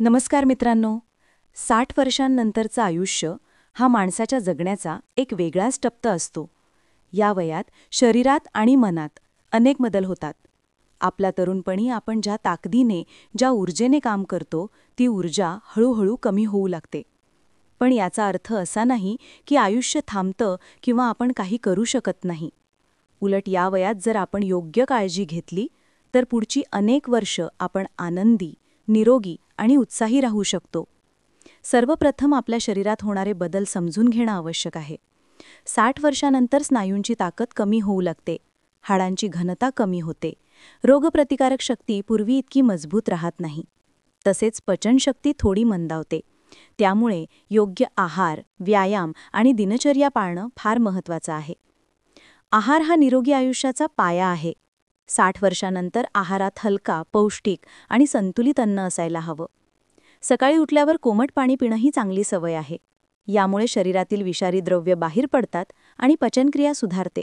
नमस्कार मित्रांनो. 60 वर्षांनंतरचं आयुष्य हा माणसाच्या जगण्याचा एक वेगळाच टप्पा असतो. या वयात शरीरात आणि मनात अनेक बदल होतात. आपल्या तरुणपणी आपण ज्या ताकदीने, ज्या ऊर्जेने काम करतो, ती ऊर्जा हळूहळू कमी होऊ लागते. पण याचा अर्थ असा नाही की आयुष्य थांबतं किंवा आपण काही करू शकत नाही. उलट या वयात जर आपण योग्य काळजी घेतली, तर पुढची अनेक वर्ष आपण आनंदी, निरोगी आणि उत्साही राहू शकतो. सर्वप्रथम आपल्या शरीरात होणारे बदल समजून घेणं आवश्यक आहे. 60 वर्षानंतर स्नायूंची ताकद कमी होऊ लागते, हाडांची घनता कमी होते, रोगप्रतिकारक शक्ती पूर्वी इतकी मजबूत राहत नाही. तसेच पचनशक्ती थोडी मंदावते. त्यामुळे योग्य आहार, व्यायाम आणि दिनचर्या पाळणं फार महत्त्वाचं आहे. आहार हा निरोगी आयुष्याचा पाया आहे. 60 वर्षानंतर आहारात हलका, पौष्टिक आणि संतुलित अन्न असायला हवं. सकाळी उठल्यावर कोमट पाणी पिणं ही चांगली सवय आहे. यामुळे शरीरातील विषारी द्रव्य बाहेर पडतात आणि पचनक्रिया सुधारते.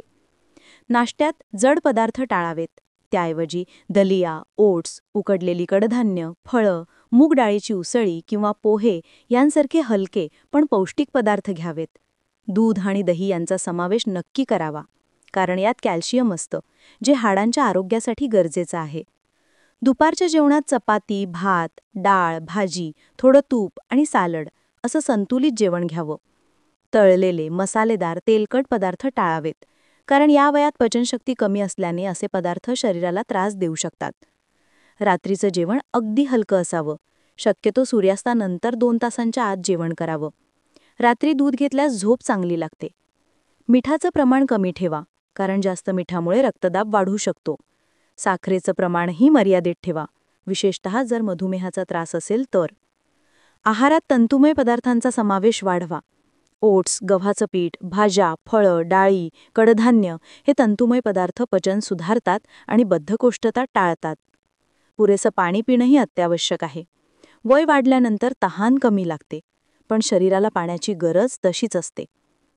नाश्त्यात जड पदार्थ टाळावेत. त्याऐवजी दलिया, ओट्स, उकडलेली कडधान्य, फळं, मूग डाळीची उसळी किंवा पोहे यांसारखे हलके पण पौष्टिक पदार्थ घ्यावेत. दूध आणि दही यांचा समावेश नक्की करावा, कारण यात कॅल्शियम असतं, जे हाडांच्या आरोग्यासाठी गरजेचं आहे. दुपारच्या जेवणात चपाती, भात, डाळ, भाजी, थोडं तूप आणि सालड असं संतुलित जेवण घ्यावं. तळलेले, मसालेदार, तेलकट पदार्थ टाळावेत, कारण या वयात पचनशक्ती कमी असल्याने असे पदार्थ शरीराला त्रास देऊ शकतात. रात्रीचं जेवण अगदी हलकं असावं. शक्यतो सूर्यास्तानंतर 2 तासांच्या आत जेवण करावं. रात्री दूध घेतल्यास झोप चांगली लागते. मिठाचं प्रमाण कमी ठेवा, कारण जास्त मिठामुळे रक्तदाब वाढू शकतो. साखरेचं प्रमाणही मर्यादित ठेवा, विशेषतः जर मधुमेहाचा त्रास असेल तर. आहारात तंतुमय पदार्थांचा समावेश वाढवा. ओट्स, गव्हाचं पीठ, भाज्या, फळं, डाळी, कडधान्य हे तंतुमय पदार्थ पचन सुधारतात आणि बद्धकोष्ठता टाळतात. पुरेसं पाणी पिणंही अत्यावश्यक आहे. वय वाढल्यानंतर तहान कमी लागते, पण शरीराला पाण्याची गरज तशीच असते.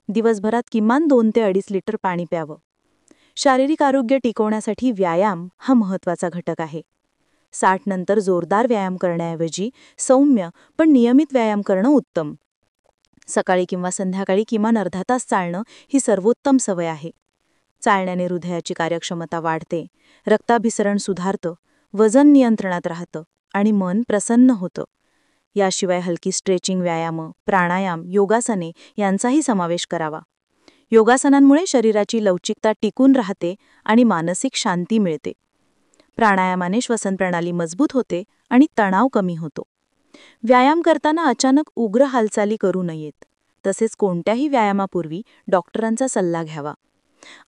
दिवसभरात किमान 2 ते 2.5 लिटर पाणी प्यावं. शारीरिक आरोग्य टिकवण्यासाठी व्यायाम हा महत्त्वाचा घटक आहे. 60 नंतर जोरदार व्यायाम करण्याऐवजी सौम्य पण नियमित व्यायाम करणं उत्तम. सकाळी किंवा संध्याकाळी किमान अर्धा तास चालणं ही सर्वोत्तम सवय आहे. चालण्याने हृदयाची कार्यक्षमता वाढते, रक्ताभिसरण सुधारतं, वजन नियंत्रणात राहतं आणि मन प्रसन्न होतं. याशिवाय हलकी स्ट्रेचिंग व्यायाम, प्राणायाम, योगासने यांचाही समावेश करावा. योगासनांमुळे शरीराची लवचिकता टिकून राहते आणि मानसिक शांती मिळते. प्राणायामाने श्वसनप्रणाली मजबूत होते आणि तणाव कमी होतो. व्यायाम करताना अचानक उग्र हालचाली करू नयेत. तसेच कोणत्याही व्यायामापूर्वी डॉक्टरांचा सल्ला घ्यावा.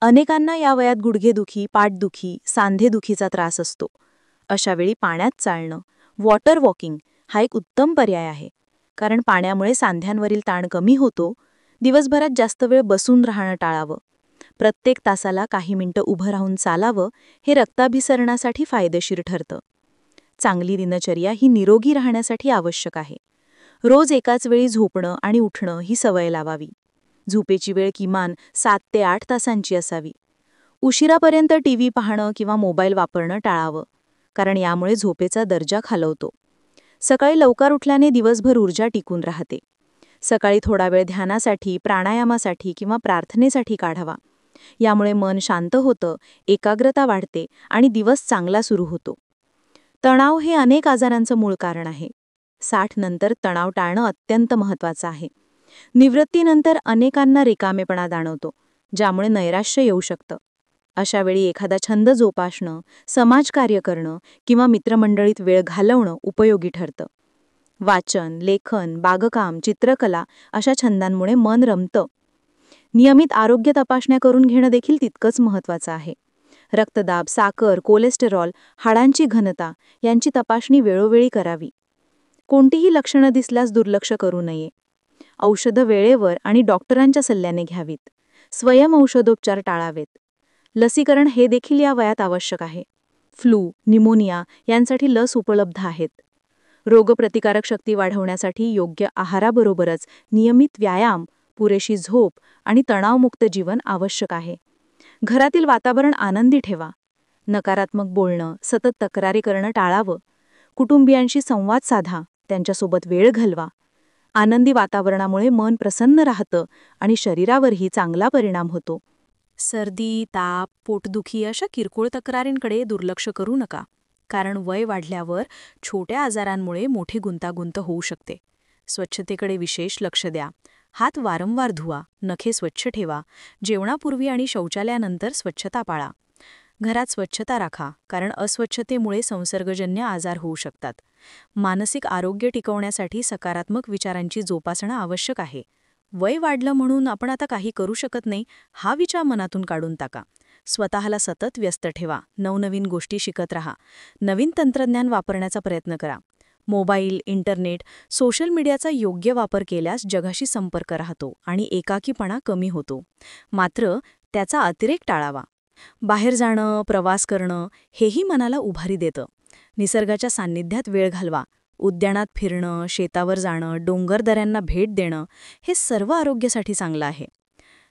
अनेकांना या वयात गुडघेदुखी, पाठदुखी, सांधेदुखीचा त्रास असतो. अशावेळी पाण्यात चालणं, वॉटर वॉकिंग हा एक उत्तम पर्याय आहे, कारण पाण्यामुळे सांध्यांवरील ताण कमी होतो. दिवसभरात जास्त वेळ बसून राहणं टाळावं. प्रत्येक तासाला काही मिनिटं उभं राहून चालावं, हे रक्ताभिसरणासाठी फायदेशीर ठरतं. चांगली दिनचर्या ही निरोगी राहण्यासाठी आवश्यक आहे. रोज एकाच वेळी झोपणं आणि उठणं ही सवय लावावी. झोपेची वेळ किमान 7 ते 8 तासांची असावी. उशिरापर्यंत टीव्ही पाहणं किंवा मोबाईल वापरणं टाळावं, कारण यामुळे झोपेचा दर्जा खालवतो. सकाळी लवकर उठल्याने दिवसभर ऊर्जा टिकून राहते. सकाळी थोडा वेळ ध्यानासाठी, प्राणायामासाठी किंवा प्रार्थनेसाठी काढावा. यामुळे मन शांत होतं, एकाग्रता वाढते आणि दिवस चांगला सुरू होतो. तणाव हे अनेक आजारांचं मूळ कारण आहे. 60 नंतर तणाव टाळणं अत्यंत महत्त्वाचं आहे. निवृत्तीनंतर अनेकांना रिकामेपणा जाणवतो, ज्यामुळे नैराश्य येऊ शकतं. अशावेळी एखादा छंद जोपासणं, समाजकार्य करणं किंवा मित्रमंडळीत वेळ घालवणं उपयोगी ठरतं. वाचन, लेखन, बागकाम, चित्रकला अशा छंदांमुळे मन रमतं. नियमित आरोग्य तपासण्या करून घेणं देखील तितकंच महत्त्वाचं आहे. रक्तदाब, साखर, कोलेस्टेरॉल, हाडांची घनता यांची तपासणी वेळोवेळी करावी. कोणतीही लक्षणं दिसल्यास दुर्लक्ष करू नये. औषधं वेळेवर आणि डॉक्टरांच्या सल्ल्याने घ्यावीत. स्वयं औषधोपचार टाळावेत. लसीकरण हे देखील या वयात आवश्यक आहे. फ्लू, निमोनिया यांसाठी लस उपलब्ध आहेत. रोगप्रतिकारक शक्ती वाढवण्यासाठी योग्य आहाराबरोबरच नियमित व्यायाम, पुरेशी झोप आणि तणावमुक्त जीवन आवश्यक आहे. घरातील वातावरण आनंदी ठेवा. नकारात्मक बोलणं, सतत तक्रारी करणं टाळावं. कुटुंबियांशी संवाद साधा, त्यांच्यासोबत वेळ घालवा. आनंदी वातावरणामुळे मन प्रसन्न राहतं आणि शरीरावरही चांगला परिणाम होतो. सर्दी, ताप, पोटदुखी अशा किरकोळ तक्रारींकडे दुर्लक्ष करू नका, कारण वय वाढल्यावर छोट्या आजारांमुळे मोठी गुंतागुंत होऊ शकते. स्वच्छतेकडे विशेष लक्ष द्या. हात वारंवार धुवा, नखे स्वच्छ ठेवा, जेवणापूर्वी आणि शौचालयानंतर स्वच्छता पाळा. घरात स्वच्छता राखा, कारण अस्वच्छतेमुळे संसर्गजन्य आजार होऊ शकतात. मानसिक आरोग्य टिकवण्यासाठी सकारात्मक विचारांची जोपासना आवश्यक आहे. वय वाढलं म्हणून आपण आता काही करू शकत नाही हा विचार मनातून काढून टाका. स्वतःला सतत व्यस्त ठेवा, नवनवीन गोष्टी शिकत राहा, नवीन तंत्रज्ञान वापरण्याचा प्रयत्न करा. मोबाईल, इंटरनेट, सोशल मीडियाचा योग्य वापर केल्यास जगाशी संपर्क राहतो आणि एकाकीपणा कमी होतो. मात्र त्याचा अतिरेक टाळावा. बाहेर जाणं, प्रवास करणं हेही मनाला उभारी देतं. निसर्गाच्या सान्निध्यात वेळ घालवा. उद्यानात फिरणं, शेतावर जाणं, डोंगरदऱ्यांना भेट देणं हे सर्व आरोग्यासाठी चांगलं आहे.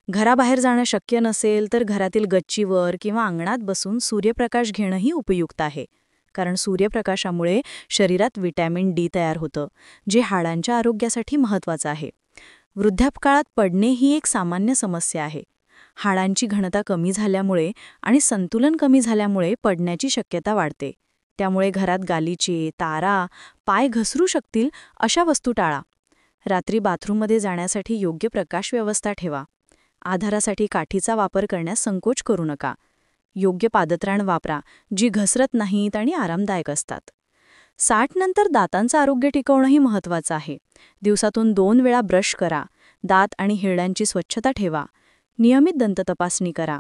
घराबाहेर जाणं शक्य नसेल तर घरातील गच्चीवर किंवा अंगणात बसून सूर्यप्रकाश घेणंही उपयुक्त आहे, कारण सूर्यप्रकाशामुळे शरीरात व्हिटॅमिन डी तयार होतं, जे हाडांच्या आरोग्यासाठी महत्त्वाचं आहे. वृद्धापकाळात पडणे ही एक सामान्य समस्या आहे. हाडांची घनता कमी झाल्यामुळे आणि संतुलन कमी झाल्यामुळे पडण्याची शक्यता वाढते. त्यामुळे घरात गालिचे, तारा, पाय घसरू शकतील अशा वस्तू टाळा. रात्री बाथरूममध्ये जाण्यासाठी योग्य प्रकाश व्यवस्था ठेवा. आधारासाठी काठीचा वापर करण्यास संकोच करू नका. योग्य पादत्राण वापरा, जी घसरत नाहीत आणि आरामदायक असतात. 60 नंतर दातांचं आरोग्य टिकवणंही महत्त्वाचं आहे. दिवसातून 2 वेळा ब्रश करा. दात आणि हिरड्यांची स्वच्छता ठेवा. नियमित दंततपासणी करा.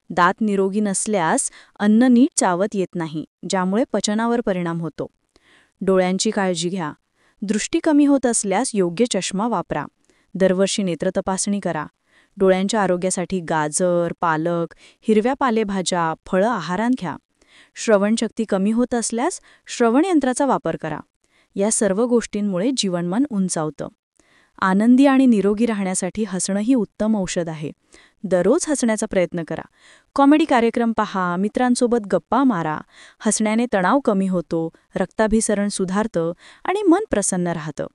दात निरोगी नसल्यास अन्न नीट चावत येत नाही, ज्यामुळे पचनावर परिणाम होतो. डोळ्यांची काळजी घ्या. दृष्टी कमी होत असल्यास योग्य चष्मा वापरा. दरवर्षी नेत्रतपासणी करा. डोळ्यांच्या आरोग्यासाठी गाजर, पालक, हिरव्या पालेभाज्या, फळं आहारात घ्या. श्रवणशक्ती कमी होत असल्यास श्रवणयंत्राचा वापर करा. या सर्व गोष्टींमुळे जीवनमान उंचावतं. आनंदी आणि निरोगी राहण्यासाठी हसणं ही उत्तम औषध आहे. दररोज हसण्याचा प्रयत्न करा. कॉमेडी कार्यक्रम पहा, मित्रांसोबत गप्पा मारा. हसण्याने तणाव कमी होतो, रक्ताभिसरण सुधारतं आणि मन प्रसन्न राहतं.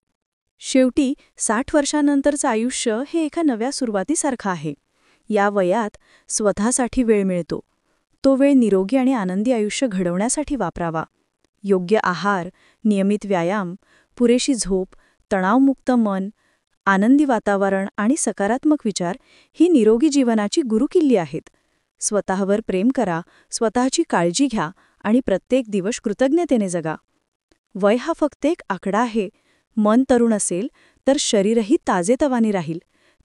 शेवटी 60 वर्षांनंतरचं आयुष्य हे एका नव्या सुरुवातीसारखं आहे. या वयात स्वतःसाठी वेळ मिळतो. तो वेळ निरोगी आणि आनंदी आयुष्य घडवण्यासाठी वापरावा. योग्य आहार, नियमित व्यायाम, पुरेशी झोप, तणावमुक्त मन, आनंदी वातावरण आणि सकारात्मक विचार ही निरोगी जीवनाची गुरुकिल्ली आहेत. स्वतःवर प्रेम करा, स्वतःची काळजी घ्या आणि प्रत्येक दिवस कृतज्ञतेने जगा. वय हा फक्त एक आकडा आहे. मन तरुण असेल तर शरीरही ताजेतवाने राहील.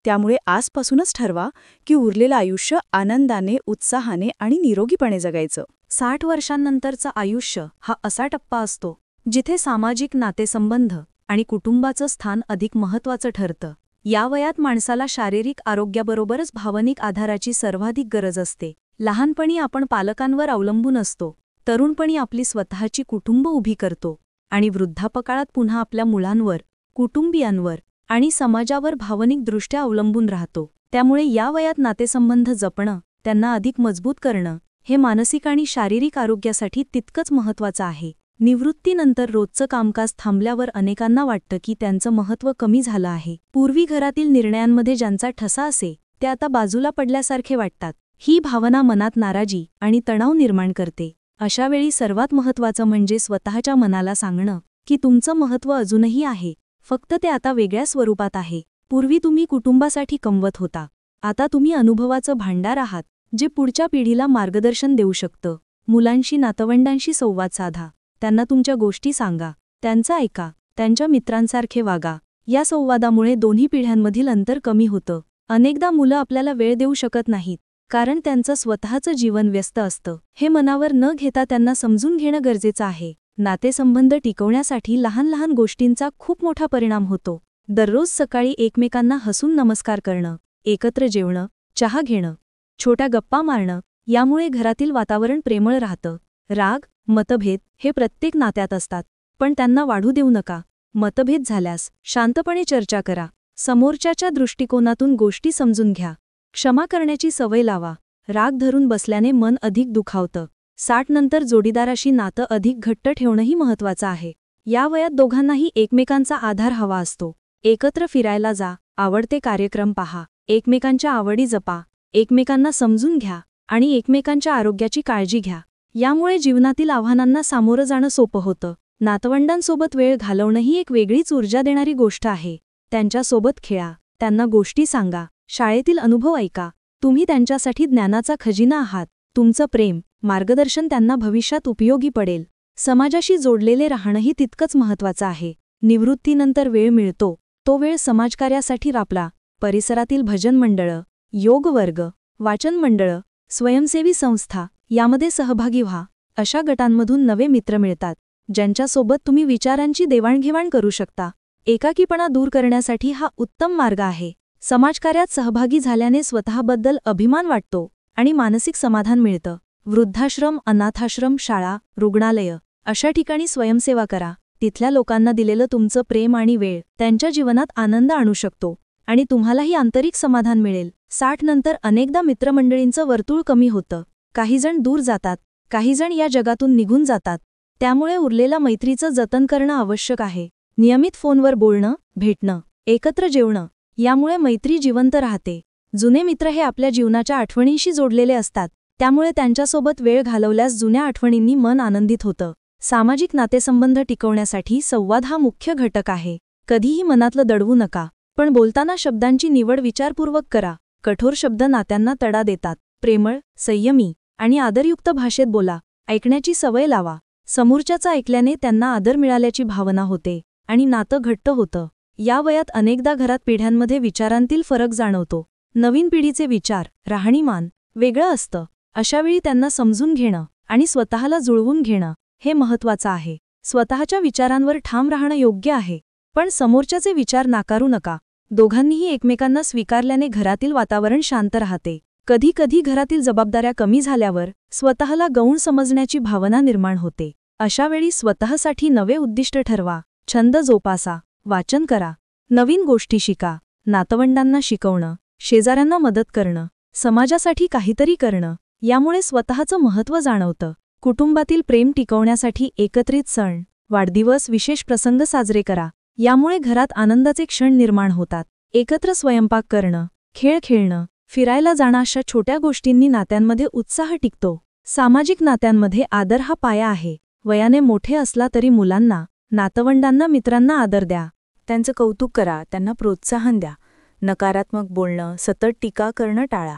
त्यामुळे आजपासूनच ठरवा की उरलेलं आयुष्य आनंदाने, उत्साहाने आणि निरोगीपणे जगायचं. 60 वर्षांनंतरचं आयुष्य हा असा टप्पा असतो जिथे सामाजिक नातेसंबंध आणि कुटुंबाचं स्थान अधिक महत्त्वाचं ठरतं. या वयात माणसाला शारीरिक आरोग्याबरोबरच भावनिक आधाराची सर्वाधिक गरज असते. लहानपणी आपण पालकांवर अवलंबून असतो, तरुणपणी आपली स्वतःची कुटुंब उभी करतो आणि वृद्धापकाळात पुन्हा आपल्या मुलांवर, कुटुंबियांवर आणि समाजावर भावनिकदृष्ट्या अवलंबून राहतो. त्यामुळे या वयात नातेसंबंध जपणं, त्यांना अधिक मजबूत करणं हे मानसिक आणि शारीरिक आरोग्यासाठी तितकंच महत्त्वाचं आहे. निवृत्तीनंतर रोजचं कामकाज थांबल्यावर अनेकांना वाटतं की त्यांचं महत्त्व कमी झालं आहे. पूर्वी घरातील निर्णयांमध्ये ज्यांचा ठसा असे ते आता बाजूला पडल्यासारखे वाटतात. ही भावना मनात नाराजी आणि तणाव निर्माण करते. अशावेळी सर्वात महत्त्वाचं म्हणजे स्वतःच्या मनाला सांगणं की तुमचं महत्त्व अजूनही आहे, फक्त ते आता वेगळ्या स्वरूपात आहे. पूर्वी तुम्ही कुटुंबासाठी कमवत होता, आता तुम्ही अनुभवाचं भांडार आहात, जे पुढच्या पिढीला मार्गदर्शन देऊ शकतं. मुलांशी, नातवंडांशी संवाद साधा. त्यांना तुमच्या गोष्टी सांगा, त्यांचं ऐका, त्यांच्या मित्रांसारखे वागा. या संवादामुळे दोन्ही पिढ्यांमधील अंतर कमी होतं. अनेकदा मुलं आपल्याला वेळ देऊ शकत नाहीत, कारण त्यांचं स्वतःचं जीवन व्यस्त असतं. हे मनावर न घेता त्यांना समजून घेणं गरजेचं आहे. नातेसंबंध टिकवण्यासाठी लहान लहान गोष्टींचा खूप मोठा परिणाम होतो. दररोज सकाळी एकमेकांना हसून नमस्कार करणं, एकत्र जेवणं, चहा घेणं, छोट्या गप्पा मारणं, यामुळे घरातील वातावरण प्रेमळ राहतं. राग, मतभेद हे प्रत्येक नात्यात असतात, पण त्यांना वाढू देऊ नका. मतभेद झाल्यास शांतपणे चर्चा करा. समोरच्याच्या दृष्टिकोनातून गोष्टी समजून घ्या. क्षमा करण्याची सवय लावा. राग धरून बसल्याने मन अधिक दुखावतं. 60 नंतर जोडीदाराशी नातं अधिक घट्ट ठेवणंही महत्त्वाचं आहे. या वयात दोघांनाही एकमेकांचा आधार हवा असतो. एकत्र फिरायला जा, आवडते कार्यक्रम पहा, एकमेकांच्या आवडी जपा, एकमेकांना समजून घ्या आणि एकमेकांच्या आरोग्याची काळजी घ्या. यामुळे जीवनातील आव्हानांना सामोरं जाणं सोपं होतं. नातवंडांसोबत वेळ घालवणं ही एक वेगळीच ऊर्जा देणारी गोष्ट आहे. त्यांच्यासोबत खेळा, त्यांना गोष्टी सांगा, शाळेतील अनुभव ऐका. तुम्ही त्यांच्यासाठी ज्ञानाचा खजिना आहात. तुमचं प्रेम, मार्गदर्शन त्यांना भविष्यात उपयोगी पडेल. समाजाशी जोडलेले राहणंही तितकंच महत्त्वाचं आहे. निवृत्तीनंतर वेळ मिळतो, तो वेळ समाजकार्यासाठी वापरा. परिसरातील भजन मंडळं, योग वर्ग, वाचन मंडळं, स्वयंसेवी संस्था यामध्ये सहभागी व्हा. अशा गटांमधून नवे मित्र मिळतात, ज्यांच्यासोबत तुम्ही विचारांची देवाणघेवाण करू शकता. एकाकीपणा दूर करण्यासाठी हा उत्तम मार्ग आहे. समाजकार्यात सहभागी झाल्याने स्वतःबद्दल अभिमान वाटतो आणि मानसिक समाधान मिळतं. वृद्धाश्रम, अनाथाश्रम, शाळा, रुग्णालयं अशा ठिकाणी स्वयंसेवा करा. तिथल्या लोकांना दिलेलं तुमचं प्रेम आणि वेळ त्यांच्या जीवनात आनंद आणू शकतो आणि तुम्हालाही आंतरिक समाधान मिळेल. 60 नंतर अनेकदा मित्रमंडळींचं वर्तुळ कमी होतं. काहीजण दूर जातात, काहीजण या जगातून निघून जातात. त्यामुळे उरलेल्या मैत्रीचं जतन करणं आवश्यक आहे. नियमित फोनवर बोलणं, भेटणं, एकत्र जेवणं यामुळे मैत्री जिवंत राहते. जुने मित्र हे आपल्या जीवनाच्या आठवणींशी जोडलेले असतात, त्यामुळे त्यांच्यासोबत वेळ घालवल्यास जुन्या आठवणींनी मन आनंदित होतं. सामाजिक नातेसंबंध टिकवण्यासाठी संवाद हा मुख्य घटक आहे. कधीही मनातलं दडवू नका, पण बोलताना शब्दांची निवड विचारपूर्वक करा. कठोर शब्द नात्यांना तडा देतात. प्रेमळ, संयमी आणि आदरयुक्त भाषेत बोला. ऐकण्याची सवय लावा. समोरच्याचं ऐकल्याने त्यांना आदर मिळाल्याची भावना होते आणि नातं घट्ट होतं. या वयात अनेकदा घरात पिढ्यांमध्ये विचारांतील फरक जाणवतो. नवीन पिढीचे विचार, राहणीमान वेगळं असतं. अशावेळी त्यांना समजून घेणं आणि स्वतःला जुळवून घेणं हे महत्त्वाचं आहे. स्वतःच्या विचारांवर ठाम राहणं योग्य आहे, पण समोरच्याचे विचार नाकारू नका. दोघांनीही एकमेकांना स्वीकारल्याने घरातील वातावरण शांत राहते. कधी कधी घरातील जबाबदाऱ्या कमी झाल्यावर स्वतःला गौण समजण्याची भावना निर्माण होते. अशावेळी स्वतःसाठी नवे उद्दिष्ट ठरवा. छंद जोपासा, वाचन करा, नवीन गोष्टी शिका, नातवंडांना शिकवणं, शेजाऱ्यांना मदत करणं, समाजासाठी काहीतरी करणं यामुळे स्वतःचं महत्त्व जाणवतं. कुटुंबातील प्रेम टिकवण्यासाठी एकत्रित सण, वाढदिवस, विशेष प्रसंग साजरे करा. यामुळे घरात आनंदाचे क्षण निर्माण होतात. एकत्र स्वयंपाक करणं, खेळ खेळणं, फिरायला जाणं अशा छोट्या गोष्टींनी नात्यांमध्ये उत्साह टिकतो. सामाजिक नात्यांमध्ये आदर हा पाया आहे. वयाने मोठे असला तरी मुलांना, नातवंडांना, मित्रांना आदर द्या. त्यांचं कौतुक करा, त्यांना प्रोत्साहन द्या. नकारात्मक बोलणं, सतत टीका करणं टाळा.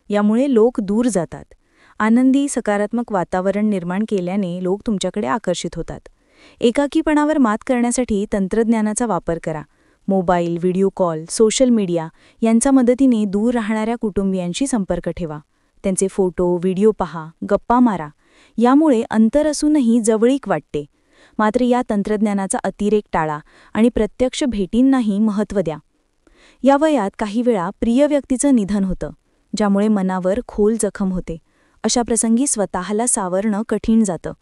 यामुळे लोक दूर जातात. आनंदी, सकारात्मक वातावरण निर्माण केल्याने लोक तुमच्याकडे आकर्षित होतात. एकाकीपणावर मात करण्यासाठी तंत्रज्ञानाचा वापर करा. Mobile, video call, social media यांच्या मदतीने दूर राहणाऱ्या कुटुंबियांशी संपर्क ठेवा. त्यांचे फोटो, व्हिडिओ पहा, गप्पा मारा. यामुळे अंतर असूनही जवळीक वाटते. मात्र या तंत्रज्ञानाचा अतिरेक टाळा आणि प्रत्यक्ष भेटींनाही महत्त्व द्या. या वयात काही वेळा प्रिय व्यक्तीचं निधन होतं, ज्यामुळे मनावर खोल जखम होते. अशा प्रसंगी स्वतःला सावरणं कठीण जातं.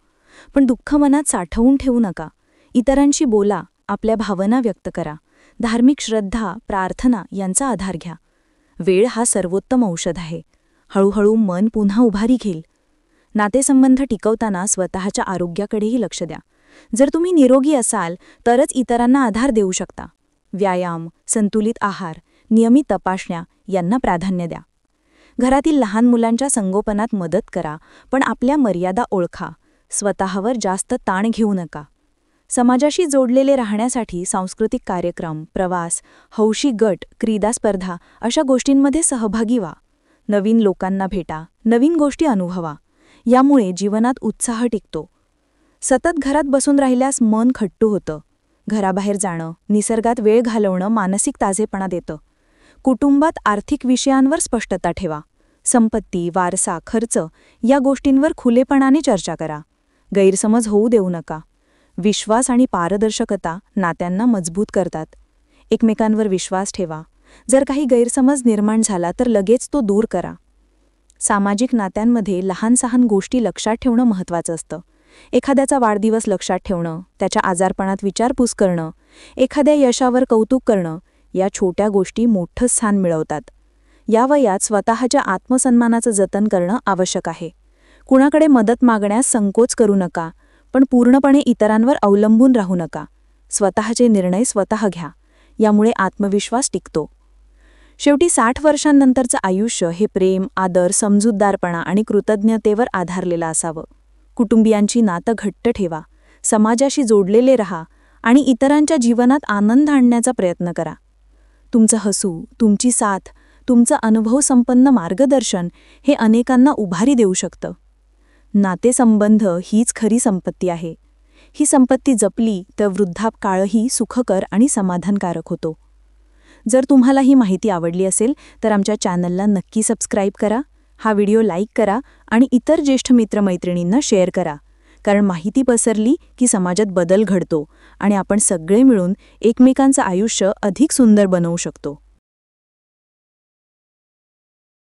पण दुःख मनात साठवून ठेवू नका. इतरांशी बोला, आपल्या भावना व्यक्त करा. धार्मिक श्रद्धा, प्रार्थना यांचा आधार घ्या. वेळ हा सर्वोत्तम औषध आहे. हळूहळू मन पुन्हा उभारी घेईल. नातेसंबंध टिकवताना स्वतःच्या आरोग्याकडेही लक्ष द्या. जर तुम्ही निरोगी असाल तरच इतरांना आधार देऊ शकता. व्यायाम, संतुलित आहार, नियमित तपासण्या यांना प्राधान्य द्या. घरातील लहान मुलांच्या संगोपनात मदत करा, पण आपल्या मर्यादा ओळखा. स्वतःवर जास्त ताण घेऊ नका. समाजाशी जोडलेले राहण्यासाठी सांस्कृतिक कार्यक्रम, प्रवास, हौशी गट, क्रीडा स्पर्धा अशा गोष्टींमध्ये सहभागी व्हा. नवीन लोकांना भेटा, नवीन गोष्टी अनुभवा. यामुळे जीवनात उत्साह टिकतो. सतत घरात बसून राहिल्यास मन खट्टू होतं. घराबाहेर जाणं, निसर्गात वेळ घालवणं मानसिक ताजेपणा देतं. कुटुंबात आर्थिक विषयांवर स्पष्टता ठेवा. संपत्ती, वारसा, खर्च या गोष्टींवर खुलेपणाने चर्चा करा. गैरसमज होऊ देऊ नका. विश्वास आणि पारदर्शकता नात्यांना मजबूत करतात. एकमेकांवर विश्वास ठेवा. जर काही गैरसमज निर्माण झाला तर लगेच तो दूर करा. सामाजिक नात्यांमध्ये लहान-सहान गोष्टी लक्षात ठेवणं महत्त्वाचं असतं. एखाद्याचा वाढदिवस लक्षात ठेवणं, त्याच्या आजारपणात विचारपूस करणं, एखाद्या यशावर कौतुक करणं या छोट्या गोष्टी मोठं स्थान मिळवतात. या वयात स्वतःच्या आत्मसन्मानाचं जतन करणं आवश्यक आहे. कुणाकडे मदत मागण्यास संकोच करू नका, पण पूर्णपणे इतरांवर अवलंबून राहू नका. स्वतःचे निर्णय स्वतः घ्या. यामुळे आत्मविश्वास टिकतो. शेवटी 60 वर्षांनंतरचं आयुष्य हे प्रेम, आदर, समजूतदारपणा आणि कृतज्ञतेवर आधारलेलं असावं. कुटुंबियांची नातं घट्ट ठेवा, समाजाशी जोडलेले रहा आणि इतरांच्या जीवनात आनंद आणण्याचा प्रयत्न करा. तुमचं हसू, तुमची साथ, तुमचं अनुभवसंपन्न मार्गदर्शन हे अनेकांना उभारी देऊ शकतं. नातेसंबंध हीच खरी संपत्ती आहे. ही संपत्ती जपली तर वृद्धापकाळही सुखकर आणि समाधानकारक होतो. जर तुम्हाला ही माहिती आवडली असेल तर आमच्या चॅनलला नक्की सबस्क्राईब करा, हा व्हिडिओ लाईक करा आणि इतर ज्येष्ठ मित्रमैत्रिणींना शेअर करा. कारण माहिती पसरली की समाजात बदल घडतो आणि आपण सगळे मिळून एकमेकांचं आयुष्य अधिक सुंदर बनवू शकतो.